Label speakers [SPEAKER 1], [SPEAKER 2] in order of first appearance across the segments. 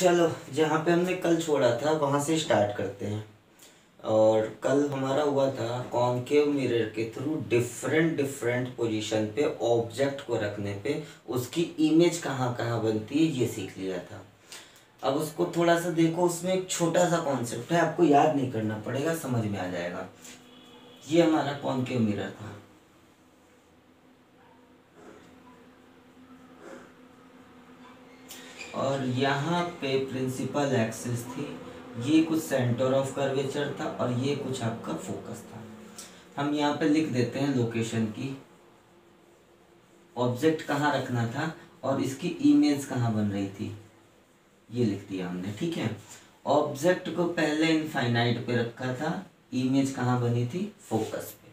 [SPEAKER 1] चलो, जहाँ पे हमने कल छोड़ा था वहाँ से स्टार्ट करते हैं। और कल हमारा हुआ था कॉनकेव मिरर के थ्रू डिफरेंट डिफरेंट पोजीशन पे ऑब्जेक्ट को रखने पे उसकी इमेज कहाँ कहाँ बनती है, ये सीख लिया था। अब उसको थोड़ा सा देखो, उसमें एक छोटा सा कॉन्सेप्ट है, आपको याद नहीं करना पड़ेगा, समझ में आ जाएगा। ये हमारा कॉनकेव मिरर था। और यहाँ पे प्रिंसिपल एक्सिस थी, ये कुछ सेंटर ऑफ कर्वेचर था और ये कुछ आपका फोकस था। हम यहाँ पे लिख देते हैं लोकेशन की, ऑब्जेक्ट कहाँ रखना था और इसकी इमेज कहाँ बन रही थी, ये लिख दिया हमने। ठीक है, ऑब्जेक्ट को पहले इनफाइनाइट पे रखा था, इमेज कहाँ बनी थी, फोकस पे।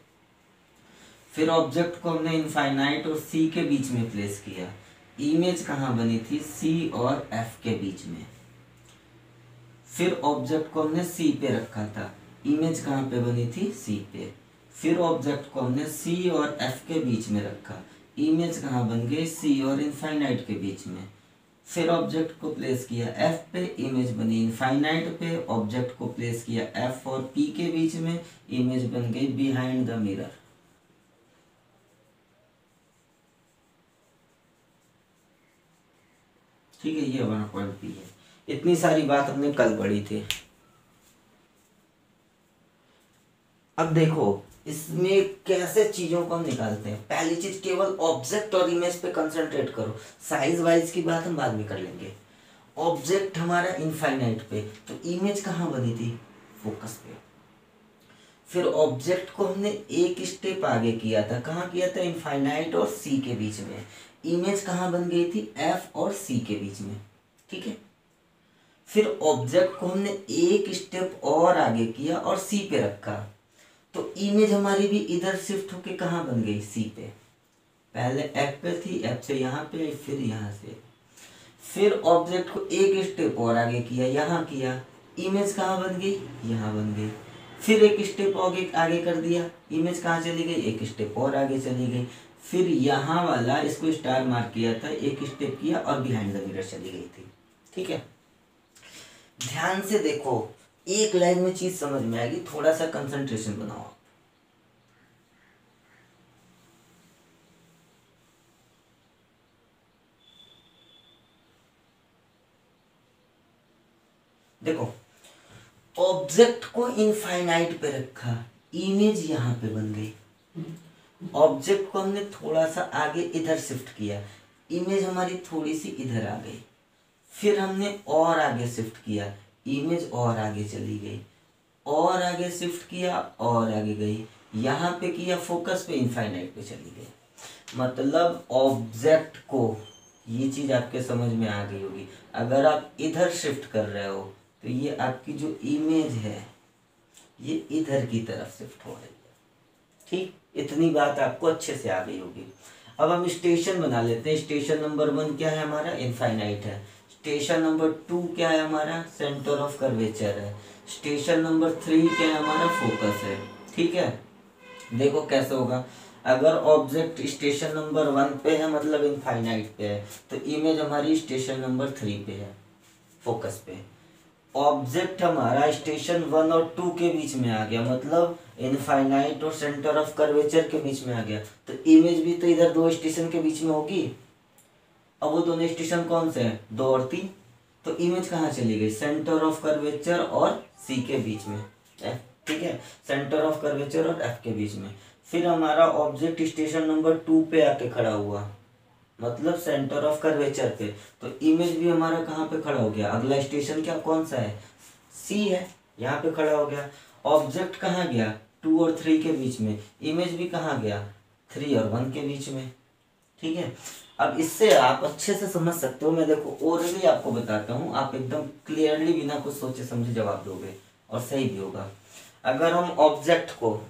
[SPEAKER 1] फिर ऑब्जेक्ट को हमने इनफाइनाइट और सी के बीच में प्लेस किया, इमेज कहाँ बनी थी, सी और एफ के बीच में। फिर ऑब्जेक्ट को हमने सी पे रखा था, इमेज कहाँ पे बनी थी, सी पे। फिर ऑब्जेक्ट को हमने सी और एफ के बीच में रखा, इमेज कहाँ बन गई, सी और इनफाइनाइट के बीच में। फिर ऑब्जेक्ट को प्लेस किया एफ पे, इमेज बनी इनफाइनाइट पे। ऑब्जेक्ट को प्लेस किया एफ और पी के बीच में, इमेज बन गई बिहाइंड द मिरर। ठीक है, ये हमारा पॉइंट पी है। इतनी सारी बात हमने कल पढ़ी थी। अब देखो इसमें कैसे चीजों को हम निकालते हैं। पहली चीज, केवल ऑब्जेक्ट और इमेज पे कंसंट्रेट करो, साइज वाइज की बात हम बाद में कर लेंगे। ऑब्जेक्ट हमारा इनफाइनाइट पे, तो इमेज कहाँ बनी थी, फोकस पे। फिर ऑब्जेक्ट को हमने एक स्टेप आगे किया था, कहाँ किया था, इनफाइनाइट और सी के बीच में। इमेज कहाँ बन गई थी, एफ और सी के बीच में। ठीक है, फिर ऑब्जेक्ट को हमने एक स्टेप और आगे किया और सी पे रखा, तो इमेज हमारी भी इधर शिफ्ट होके कहाँ बन गई, सी पे। पहले एफ पे थी, एफ से यहाँ पे, फिर यहाँ से। फिर ऑब्जेक्ट को एक स्टेप और आगे किया, यहाँ किया, इमेज कहाँ बन गई, यहाँ बन गई। फिर एक स्टेप आगे आगे कर दिया, इमेज कहाँ चली गई, एक स्टेप और आगे चली गई। फिर यहाँ वाला इसको स्टार मार्क किया था, एक स्टेप किया और बिहाइंड द मिरर चली गई थी। ठीक है, ध्यान से देखो, एक लाइन में चीज समझ में आएगी, थोड़ा सा कंसंट्रेशन बनाओ। देखो, ऑब्जेक्ट को इनफाइनाइट पे रखा, इमेज यहाँ पे बन गई। ऑब्जेक्ट को हमने थोड़ा सा आगे इधर शिफ्ट किया, इमेज हमारी थोड़ी सी इधर आ गई। फिर हमने और आगे शिफ्ट किया, इमेज और आगे चली गई। और आगे शिफ्ट किया और आगे गई, यहाँ पे किया फोकस पे, इनफाइनाइट पे चली गई। मतलब ऑब्जेक्ट को, ये चीज आपके समझ में आ गई होगी। अगर आप इधर शिफ्ट कर रहे हो तो ये आपकी जो इमेज है ये इधर की तरफ शिफ्ट हो रही है। ठीक, इतनी बात आपको अच्छे से आ गई होगी। अब हम स्टेशन बना लेते हैं। स्टेशन नंबर 1 क्या है हमारा, इनफाइनाइट है। स्टेशन नंबर 2 क्या है हमारा, सेंटर ऑफ कर्वेचर है। स्टेशन नंबर 3 क्या है हमारा, फोकस है। ठीक है, देखो कैसे होगा। अगर ऑब्जेक्ट स्टेशन नंबर 1 पे है, मतलब इनफाइनाइट पे है, तो इमेज हमारी स्टेशन नंबर 3 पे है, फोकस पे। ऑब्जेक्ट हमारा स्टेशन 1 और 2 के बीच में आ गया, मतलब इनफाइनाइट और सेंटर ऑफ कर्वेचर के बीच में आ गया, तो इमेज भी तो इधर 2 स्टेशन के बीच में होगी। अब वो दोनों स्टेशन कौन से हैं, 2 और 3, तो इमेज कहाँ चली गई, सेंटर ऑफ कर्वेचर और सी के बीच में। ठीक है, सेंटर ऑफ कर्वेचर और एफ के बीच में। फिर हमारा ऑब्जेक्ट स्टेशन नंबर 2 पे आके खड़ा हुआ, मतलब सेंटर ऑफ कर्वेचर पे, तो इमेज भी हमारा कहाँ पे खड़ा हो गया, अगला स्टेशन क्या कौन सा है, सी है, यहाँ पे खड़ा हो गया। ऑब्जेक्ट कहाँ गया, 2 और 3 के बीच में, इमेज भी कहाँ गया, 3 और 1 के बीच में। ठीक है, अब इससे आप अच्छे से समझ सकते हो। मैं देखो ओरली आपको बताता हूँ, आप एकदम क्लियरली बिना कुछ सोचे समझे जवाब दोगे और सही भी होगा। अगर हम ऑब्जेक्ट को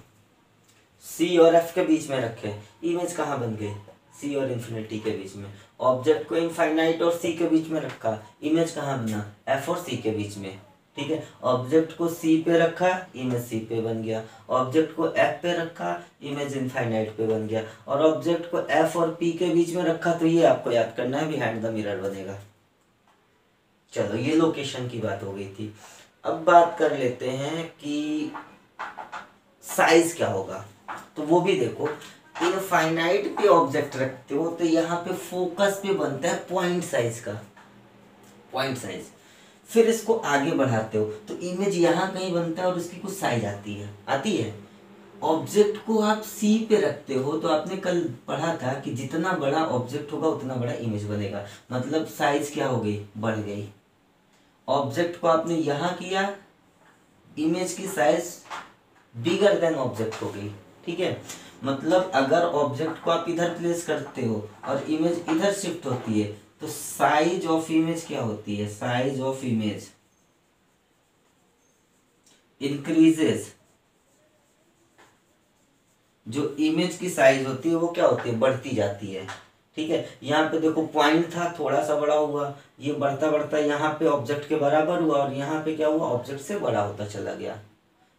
[SPEAKER 1] सी और एफ के बीच में रखें, इमेज कहाँ बन गई, सी और इन्फिनिटी के बीच में। ऑब्जेक्ट को इनफाइनाइट और सी के बीच में रखा, इमेज कहाँ बना, एफ और सी के बीच में। ठीक है, ऑब्जेक्ट को सी पे रखा, इमेज सी पे बन गया। ऑब्जेक्ट को एफ पे रखा, इमेज इनफाइनाइट पे बन गया। और ऑब्जेक्ट को एफ और पी के बीच में रखा, तो ये आपको याद करना है, बिहाइंड द मिरर बनेगा। चलो ये लोकेशन की बात हो गई थी। अब बात कर लेते हैं कि साइज क्या होगा। तो वो भी देखो, इनफाइनाइट पे ऑब्जेक्ट रखते हो तो यहाँ पे फोकस पे बनता है पॉइंट साइज का, पॉइंट साइज। फिर इसको आगे बढ़ाते हो तो इमेज यहाँ कहीं बनता है और इसकी कुछ साइज आती है। ऑब्जेक्ट को आप सी पे रखते हो तो आपने कल पढ़ा था कि जितना बड़ा ऑब्जेक्ट होगा उतना बड़ा इमेज बनेगा, मतलब साइज क्या हो गई, बढ़ गई। ऑब्जेक्ट को आपने यहाँ किया, इमेज की साइज बिगर देन ऑब्जेक्ट हो गई। ठीक है, मतलब अगर ऑब्जेक्ट को आप इधर प्लेस करते हो और इमेज इधर शिफ्ट होती है तो साइज ऑफ इमेज क्या होती है, साइज ऑफ इमेज इंक्रीजेस। जो इमेज की साइज होती है वो क्या होती है, बढ़ती जाती है। ठीक है, यहाँ पे देखो पॉइंट था, थोड़ा सा बड़ा हुआ, ये बढ़ता बढ़ता यहाँ पे ऑब्जेक्ट के बराबर हुआ और यहाँ पे क्या हुआ, ऑब्जेक्ट से बड़ा होता चला गया।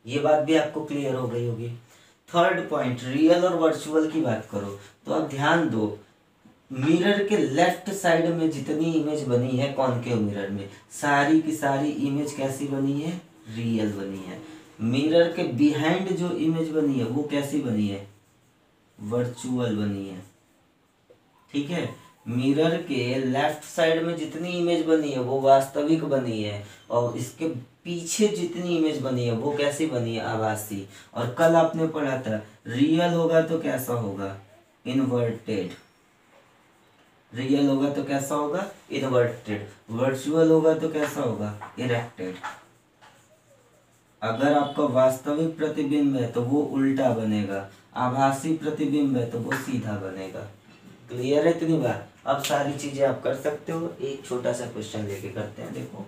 [SPEAKER 1] ये बात भी आपको क्लियर हो गई होगी। थर्ड पॉइंट, रियल और वर्चुअल की बात करो तो अब ध्यान दो, मिरर के लेफ्ट साइड में जितनी इमेज बनी है कॉनकेव मिरर में, सारी की सारी इमेज कैसी बनी है, रियल बनी है। मिरर के बिहाइंड जो इमेज बनी है वो कैसी बनी है, वर्चुअल बनी है। ठीक है, मिरर के लेफ्ट साइड में जितनी इमेज बनी है वो वास्तविक बनी है और इसके पीछे जितनी इमेज बनी है वो कैसी बनी है, आभासी। और कल आपने पढ़ा था रियल होगा तो कैसा होगा, इन्वर्टेड। रियल होगा तो कैसा होगा, इन्वर्टेड। वर्चुअल होगा तो कैसा होगा, इरेक्टेड। अगर आपका वास्तविक प्रतिबिंब है तो वो उल्टा बनेगा, आभासी प्रतिबिंब है तो वो सीधा बनेगा। क्लियर है इतनी बात। अब सारी चीजें आप कर सकते हो। एक छोटा सा क्वेश्चन लेके करते हैं, देखो।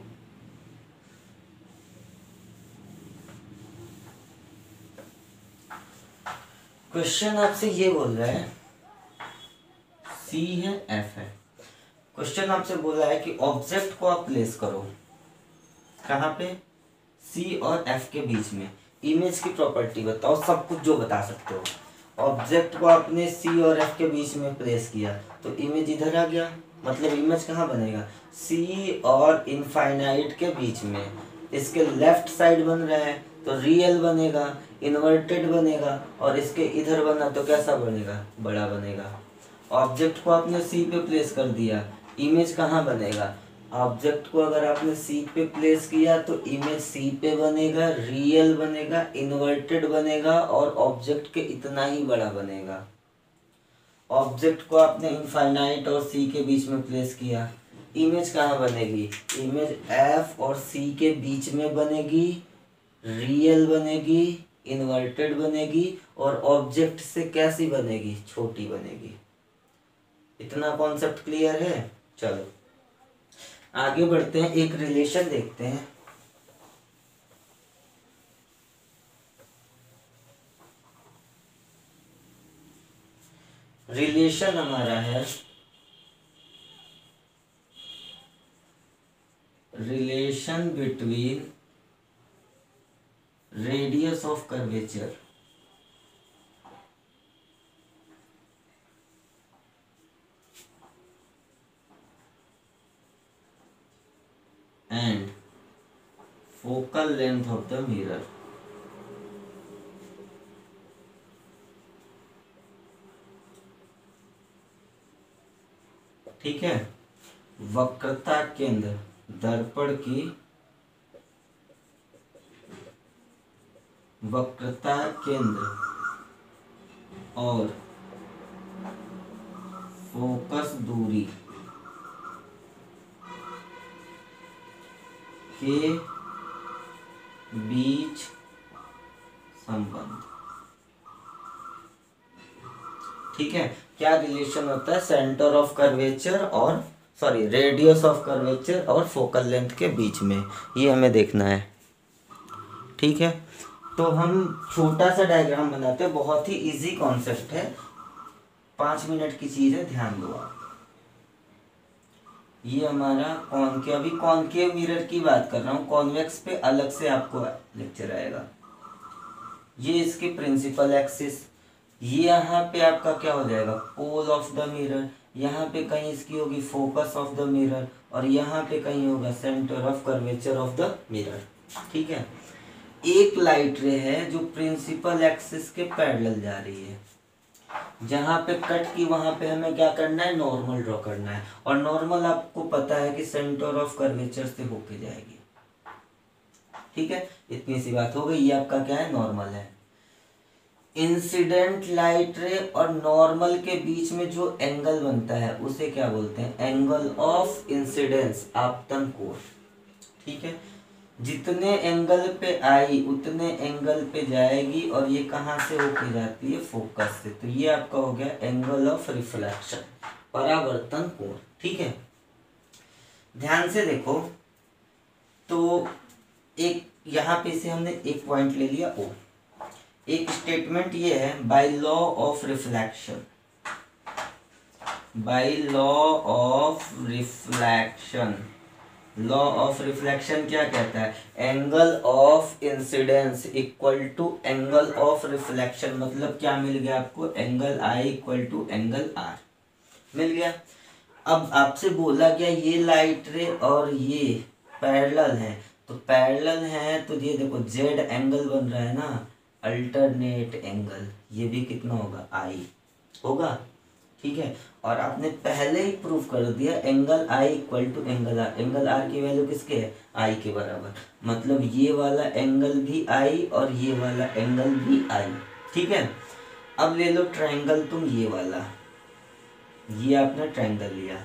[SPEAKER 1] क्वेश्चन आपसे ये बोल रहा है, सी है एफ है, क्वेश्चन आपसे बोला है कि ऑब्जेक्ट को आप प्लेस करो कहाँ पे, सी और एफ के बीच में। इमेज की प्रॉपर्टी बताओ, सब कुछ जो बता सकते हो। ऑब्जेक्ट को आपने सी और एफ के बीच में प्लेस किया तो इमेज इधर आ गया, मतलब इमेज कहाँ बनेगा, सी और इनफाइनाइट के बीच में। इसके लेफ्ट साइड बन रहा है तो रियल बनेगा, इन्वर्टेड बनेगा, और इसके इधर बना तो कैसा बनेगा, बड़ा बनेगा। ऑब्जेक्ट को आपने सी पे प्लेस कर दिया, इमेज कहाँ बनेगा, ऑब्जेक्ट को अगर आपने सी पे प्लेस किया तो इमेज सी पे बनेगा, रियल बनेगा, इन्वर्टेड बनेगा और ऑब्जेक्ट के इतना ही बड़ा बनेगा। ऑब्जेक्ट को आपने इनफाइनाइट और सी के बीच में प्लेस किया, इमेज कहाँ बनेगी, इमेज एफ और सी के बीच में बनेगी, रियल बनेगी, इन्वर्टेड बनेगी और ऑब्जेक्ट से कैसी बनेगी, छोटी बनेगी। इतना कॉन्सेप्ट क्लियर है। चलो आगे बढ़ते हैं, एक रिलेशन देखते हैं। रिलेशन हमारा है relation between radius of curvature and focal length of the mirror। ठीक है, वक्रता केंद्र दर्पण की वक्रता केंद्र और फोकस दूरी के बीच संबंध। ठीक है, क्या रिलेशन होता है सेंटर ऑफ कर्वेचर और रेडियस ऑफ कर्वेचर और फोकल लेंथ के बीच में, ये हमें देखना है। ठीक है, तो हम छोटा सा डायग्राम बनाते हैं, बहुत ही इजी कॉन्सेप्ट है, 5 मिनट की चीज है, ध्यान दो आप। ये हमारा कॉनकेव, अभी कॉनकेव मिरर की बात कर रहा हूँ, कॉन्वेक्स पे अलग से आपको लेक्चर आएगा। ये इसकी प्रिंसिपल एक्सिस, ये यहाँ पे आपका क्या हो जाएगा, पोल ऑफ द मिरर, यहाँ पे कहीं इसकी होगी फोकस ऑफ द मिरर, और यहाँ पे कहीं होगा centre of curvature of the mirror. ठीक है, एक लाइट रे है जो प्रिंसिपल एक्सिस के पैरेलल जा रही है, जहां पे कट की वहां पे हमें क्या करना है, नॉर्मल ड्रॉ करना है, और नॉर्मल आपको पता है कि सेंटर ऑफ कर्वेचर से होके जाएगी। ठीक है, इतनी सी बात हो गई, ये आपका क्या है, नॉर्मल है। इंसिडेंट लाइट रे और नॉर्मल के बीच में जो एंगल बनता है उसे क्या बोलते हैं, एंगल ऑफ इंसिडेंस, आपतन कोण। ठीक है, जितने एंगल पे आई उतने एंगल पे जाएगी, और ये कहाँ से होके जाती है, फोकस से। तो ये आपका हो गया एंगल ऑफ रिफ्लेक्शन, परावर्तन कोण। ठीक है, ध्यान से देखो, तो एक यहाँ पे से हमने एक पॉइंट ले लिया ओ। एक स्टेटमेंट ये है, by law of reflection, by law of reflection, law of reflection क्या कहता है, angle of incidence equal to angle of reflection. मतलब क्या मिल गया आपको, angle I equal to angle R मिल गया। अब आपसे बोला गया ये लाइट रे और ये पैरेलल है, तो पैरेलल है तो ये देखो जेड एंगल बन रहा है ना, अल्टरनेट एंगल, ये भी कितना होगा, आई होगा। ठीक है, और आपने पहले ही प्रूफ कर दिया angle I equal to angle r. Angle r की वैल्यू किसके है, आई के बराबर, मतलब ये वाला एंगल भी आई और ये वाला एंगल भी आई। ठीक है, अब ले लो ट्रायंगल तुम, ये वाला, ये आपने ट्रायंगल लिया,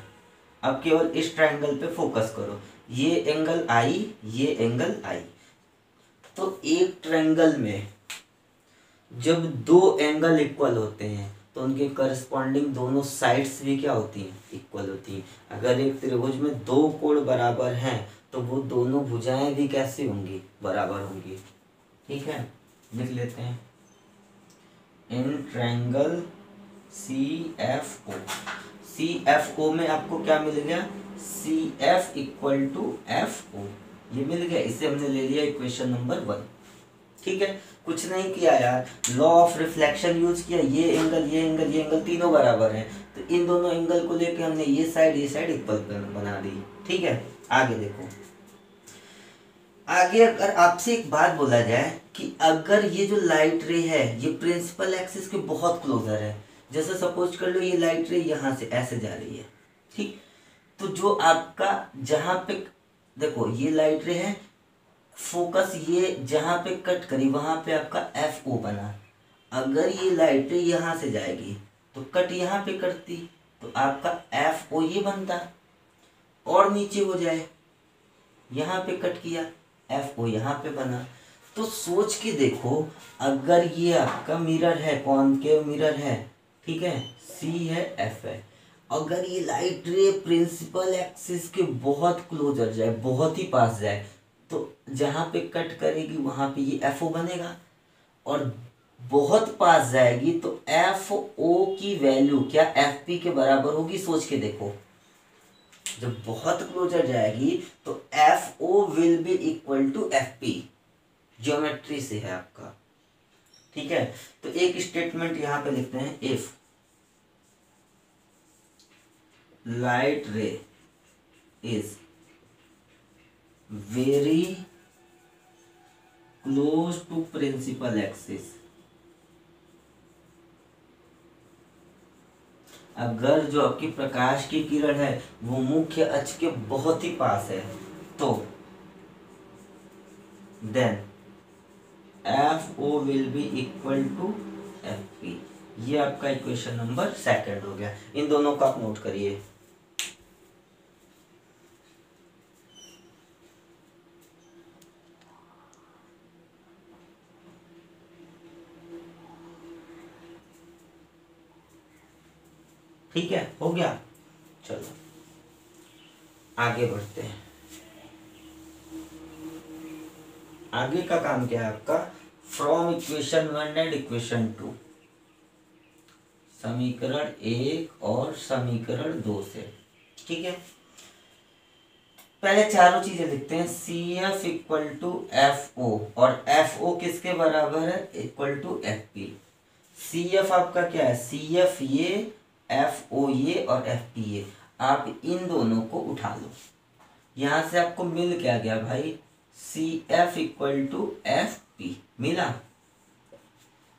[SPEAKER 1] अब केवल इस ट्रायंगल पे फोकस करो, ये एंगल आई, ये एंगल आई। तो एक ट्रायंगल में जब दो एंगल इक्वल होते हैं तो उनके करस्पॉन्डिंग दोनों साइड्स भी क्या होती हैं, इक्वल होती हैं। अगर एक त्रिभुज में दो कोण बराबर हैं तो वो दोनों भुजाएं भी कैसी होंगी, बराबर होंगी। ठीक है, लिख लेते हैं, in triangle C F O, C F O में आपको क्या मिल गया, C F equal to F O, ये मिल गया। इसे हमने ले लिया इक्वेशन नंबर 1। ठीक है, कुछ नहीं किया यार, लॉ ऑफ रिफ्लेक्शन यूज किया, ये एंगल ये एंगल ये एंगल तीनों बराबर हैं, तो इन दोनों एंगल को लेके हमने ये साइड इक्वल बना दी। ठीक है, आगे देखो, आगे अगर आपसे एक बात बोला जाए कि अगर ये जो लाइट रे है ये प्रिंसिपल एक्सिस के बहुत क्लोजर है, जैसे सपोज कर लो ये लाइट रे यहाँ से ऐसे जा रही है, ठीक, तो जो आपका जहां पे देखो ये लाइट रे है, फोकस ये जहां पे कट करी वहां पे आपका एफ ओ बना। अगर ये लाइट रे यहाँ से जाएगी तो कट यहाँ पे करती, तो आपका एफ ओ ये बनता, और नीचे हो जाए यहाँ पे कट किया, एफ ओ यहाँ पे बना। तो सोच के देखो, अगर ये आपका मिरर है, कॉनकेव मिरर है, ठीक है, सी है एफ है, अगर ये लाइट रे प्रिंसिपल एक्सिस के बहुत क्लोजर जाए, बहुत ही पास जाए, तो जहां पे कट करेगी वहां पे ये एफ ओ बनेगा, और बहुत पास जाएगी तो एफ ओ की वैल्यू क्या एफ पी के बराबर होगी। सोच के देखो, जब बहुत क्लोजर जाएगी तो F O will be equal to F P, geometry से है आपका। ठीक है, तो एक स्टेटमेंट यहां पे लिखते हैं, if light ray is very close to principal axis, अगर जो आपकी प्रकाश की किरण है वो मुख्य अक्ष के बहुत ही पास है, तो then F O will be equal to F P. ये आपका इक्वेशन नंबर 2 हो गया। इन दोनों को आप नोट करिए। ठीक है, हो गया। चलो आगे बढ़ते हैं। आगे का काम क्या है आपका, फ्रॉम इक्वेशन 1 एंड इक्वेशन 2, समीकरण 1 और समीकरण 2 से। ठीक है, पहले चारों चीजें लिखते हैं, C F equal to F O, और एफ ओ किसके बराबर है, equal to F P. C F आपका क्या है, सी एफ ये एफ ओ ये और एफ पी ए, आप इन दोनों को उठा लो। यहां से आपको मिल क्या गया भाई, C F equal to F P मिला,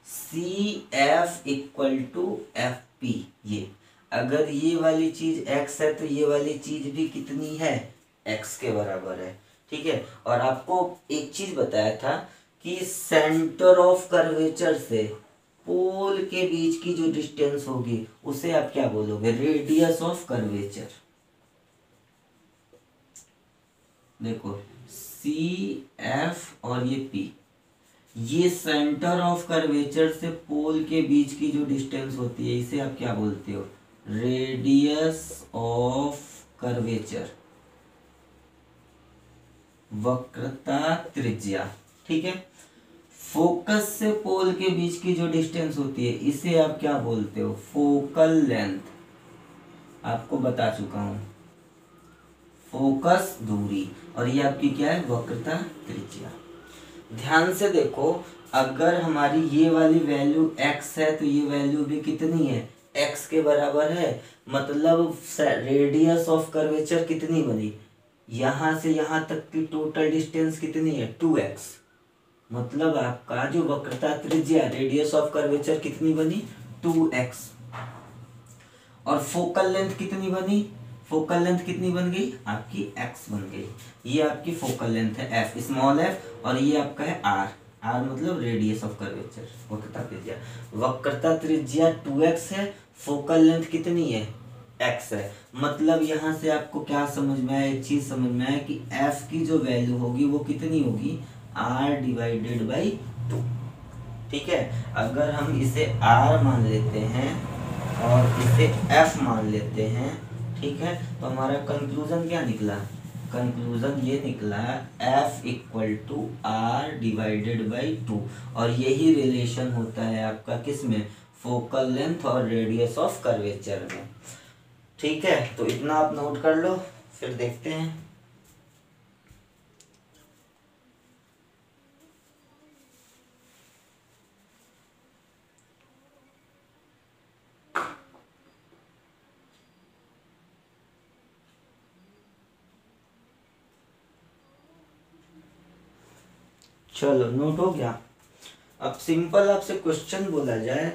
[SPEAKER 1] C F equal to F P. ये अगर ये वाली चीज x है तो ये वाली चीज भी कितनी है, x के बराबर है। ठीक है, और आपको एक चीज बताया था कि सेंटर ऑफ कर्वेचर से पोल के बीच की जो डिस्टेंस होगी उसे आप क्या बोलोगे, रेडियस ऑफ कर्वेचर। देखो सी एफ और ये पी, ये सेंटर ऑफ कर्वेचर से पोल के बीच की जो डिस्टेंस होती है इसे आप क्या बोलते हो, रेडियस ऑफ कर्वेचर, वक्रता त्रिज्या। ठीक है, फोकस से पोल के बीच की जो डिस्टेंस होती है इसे आप क्या बोलते हो, फोकल लेंथ। आपको बता चुका हूं, फोकस दूरी, और ये आपकी क्या है, वक्रता त्रिज्या। ध्यान से देखो, अगर हमारी ये वाली वैल्यू x है तो ये वैल्यू भी कितनी है, x के बराबर है। मतलब रेडियस ऑफ कर्वेचर कितनी बनी, यहां से यहां तक की टोटल डिस्टेंस कितनी है, 2x। मतलब आपका जो वक्रता त्रिज्या, रेडियस ऑफ कर्वेचर कितनी बनी, 2x। और फोकल लेंथ कितनी बनी, फोकल लेंथ कितनी बन गई आपकी, x बन गई। ये आपकी फोकल लेंथ है f, स्मॉल f, और ये आपका है r। r मतलब रेडियस ऑफ कर्वेचर, वक्रता त्रिज्या। वक्रता त्रिज्या 2x है, फोकल लेंथ कितनी है, x है। मतलब यहाँ से आपको क्या समझ में आया, एक चीज समझ में आया कि f की जो वैल्यू होगी वो कितनी होगी, r डिवाइडेड बाई 2। ठीक है, अगर हम इसे r मान लेते हैं और इसे f मान लेते हैं, ठीक है, तो हमारा कंक्लूजन क्या निकला, कंक्लूजन ये निकला f equal to R divided by 2। और यही रिलेशन होता है आपका किस में, फोकल लेंथ और रेडियस ऑफ कर्वेचर में। ठीक है, तो इतना आप नोट कर लो, फिर देखते हैं। चलो नोट हो गया। अब सिंपल आपसे क्वेश्चन बोला जाए,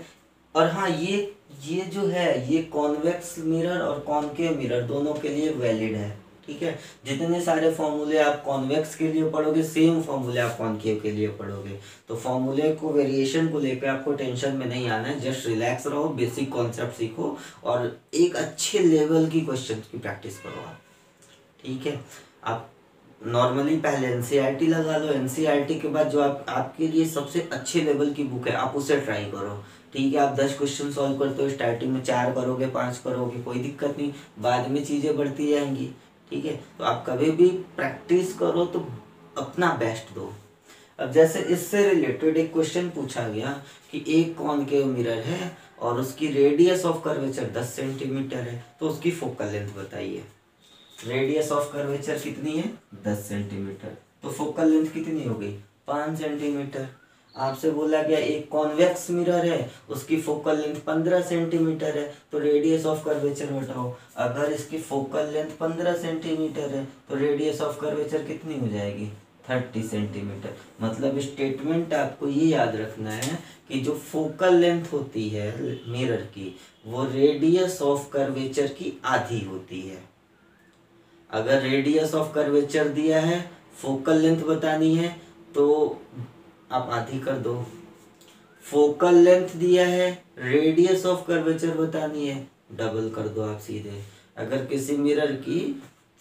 [SPEAKER 1] और हाँ ये जो है ये कॉन्वेक्स मिरर और कॉनकेव मिरर दोनों के लिए वैलिड है। ठीक है, जितने सारे फॉर्मूले आप कॉन्वेक्स के लिए पढ़ोगे सेम फॉर्मूले आप कॉनकेव के लिए पढ़ोगे। तो फॉर्मूले को, वेरिएशन को लेकर आपको टेंशन में नहीं आना है, जस्ट रिलैक्स रहो, बेसिक कॉन्सेप्ट सीखो और एक अच्छे लेवल की क्वेश्चन की प्रैक्टिस करो आप। ठीक है, आप नॉर्मली पहले एनसीईआरटी लगा लो, एनसीईआरटी के बाद जो आपके लिए सबसे अच्छे लेवल की बुक है आप उसे ट्राई करो। ठीक है, आप 10 क्वेश्चन सॉल्व करते हो, स्टार्टिंग में 4 करोगे, 5 करोगे, कोई दिक्कत नहीं, बाद में चीज़ें बढ़ती जाएंगी। ठीक है, तो आप कभी भी प्रैक्टिस करो तो अपना बेस्ट दो। अब जैसे इससे रिलेटेड एक क्वेश्चन पूछा गया कि एक कॉनकेव मिरर है और उसकी रेडियस ऑफ कर्वेचर 10 सेंटीमीटर है, तो उसकी फोकल लेंथ बताइए। रेडियस ऑफ कर्वेचर कितनी है, 10 सेंटीमीटर, तो फोकल लेंथ कितनी हो गई, 5 सेंटीमीटर। आपसे बोला गया एक कॉन्वेक्स मिरर है, उसकी फोकल लेंथ 15 सेंटीमीटर है, तो रेडियस ऑफ कर्वेचर बताओ। अगर इसकी फोकल लेंथ 15 सेंटीमीटर है तो रेडियस ऑफ कर्वेचर कितनी हो जाएगी, 30 सेंटीमीटर। मतलब स्टेटमेंट आपको ये याद रखना है कि जो फोकल लेंथ होती है मिरर की वो रेडियस ऑफ कर्वेचर की आधी होती है। अगर रेडियस ऑफ कर्वेचर दिया है, फोकल लेंथ बतानी है तो आप आधी कर दो। फोकल लेंथ दिया है, रेडियस ऑफ कर्वेचर बतानी है, डबल कर दो आप सीधे। अगर किसी मिरर की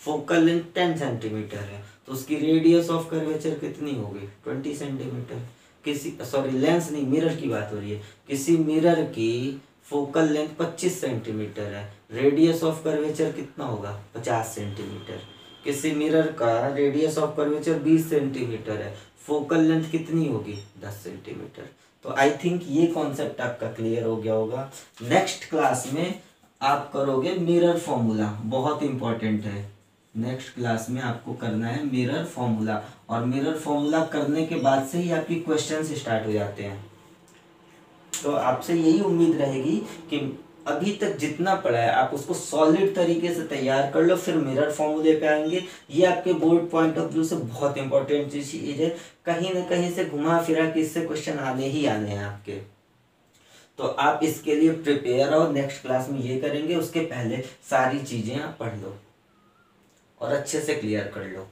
[SPEAKER 1] फोकल लेंथ 10 सेंटीमीटर है तो उसकी रेडियस ऑफ कर्वेचर कितनी होगी, 20 सेंटीमीटर। किसी लेंस नहीं, मिरर की बात हो रही है। किसी मिरर की फोकल लेंथ 25 सेंटीमीटर है, रेडियस ऑफ कर्वेचर कितना होगा, 50 सेंटीमीटर। किसी मिरर का रेडियस ऑफ कर्वेचर 20 सेंटीमीटर है, फोकल लेंथ कितनी होगी, 10 सेंटीमीटर। तो आई थिंक ये कॉन्सेप्ट आपका क्लियर हो गया होगा। नेक्स्ट क्लास में आप करोगे मिरर फॉर्मूला, बहुत इंपॉर्टेंट है। नेक्स्ट क्लास में आपको करना है मिरर फॉर्मूला, और मिरर फॉर्मूला करने के बाद से ही आपकी क्वेश्चंस स्टार्ट हो जाते हैं। तो आपसे यही उम्मीद रहेगी कि अभी तक जितना पढ़ा है आप उसको सॉलिड तरीके से तैयार कर लो, फिर मिरर फॉर्मूले पे आएंगे। ये आपके बोर्ड पॉइंट ऑफ व्यू से बहुत इंपॉर्टेंट चीज है, कहीं ना कहीं से घुमा फिरा के इससे क्वेश्चन आने ही आने हैं आपके। तो आप इसके लिए प्रिपेयर हो, नेक्स्ट क्लास में ये करेंगे, उसके पहले सारी चीजें आप पढ़ लो और अच्छे से क्लियर कर लो।